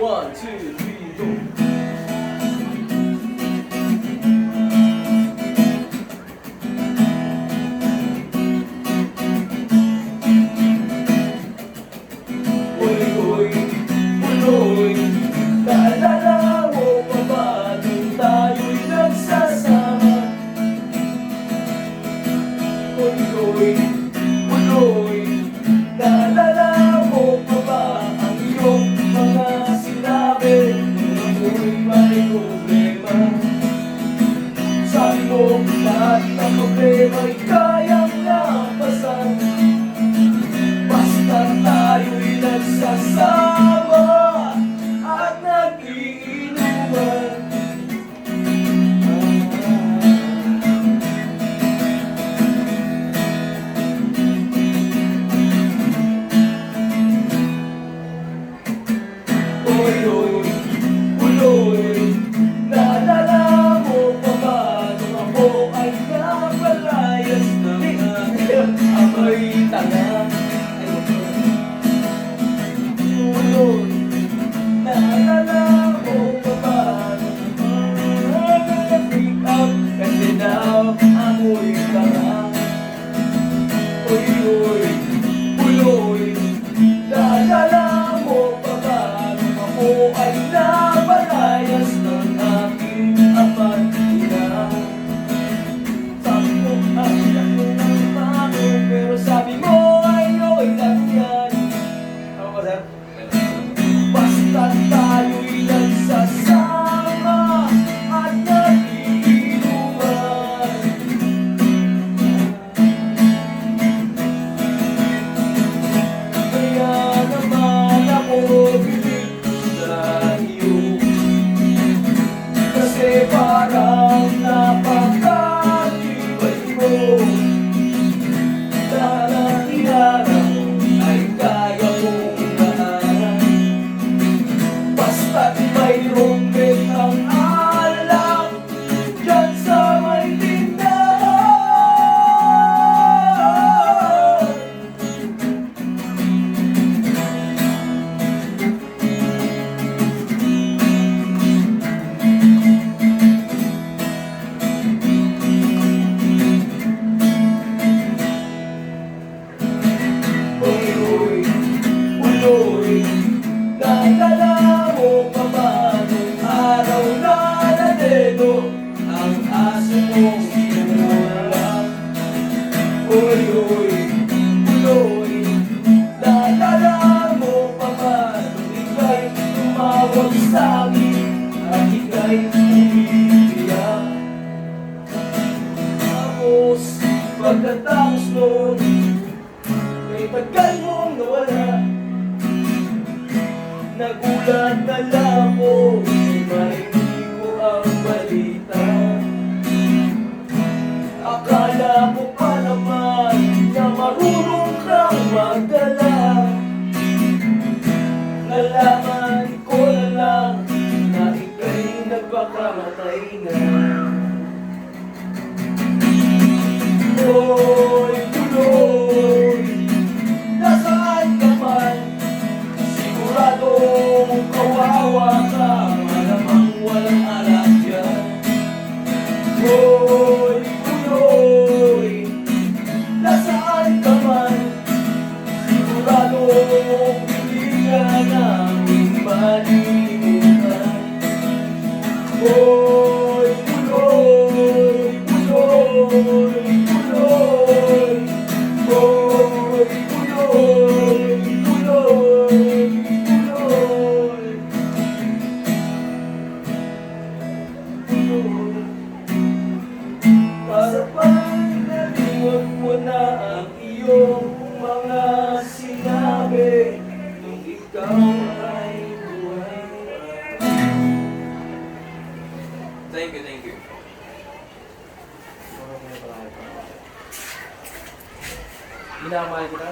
1, 2, 3, go. Uy, uloy, naalala mo pa ba nung tayo'y nagsasama? Uloy, naalala mo pa ba ang iyong mga sinabi nung ako'y may problema? Sabi mo lahat ng problema'y kayang lampasan basta tayo'y nagsasama at nag-iinuman. Uloy, naalala mo pa ba nung ako ay napalayas ng aking amoy tanga? Uloy, naalala mo pa ba nung nag-freak out kasi daw amoy tanga? Uloy, naalala mo pa ba nung ako ay napalayas ng aking apatida? Sabi ko ay ako ng mako, pero sabi mo ay okay lang yan. Ako ba, sir? Basta tayo'y nagsasama at nag-iinuman. Kaya naman ako bilib sa iyo, kasi parang napakatibay mo. Lahat ng iharap ay kaya kong daanan, basta't mayroong betang alak dyan sa may tindahan. Uloy, naalala mo pa ba nung araw na nadedo ang aso mong sinulak? Uloy, naalala mo pa ba nung ika'y tumawag sa'kin at ika'y umiiyak? Tapos pagkatapos nun may tagal mong nawala. Nagulat na lang ako, marinig ko ang balita. Akala ko pa naman na marunong kang magdala. Nalaman ko na lang na ika'y nagpakamatay na. Uloy, nasaan ka man? Siguradong kawawa ka, malamang walang alak yan. Uloy, nasaan ka man? Siguradong hindi ka namin malimutan. Uloy, para bang naliwag mo na ang iyong mga sinabi nung ikaw ay buhay. Thank you. Minamahal kita.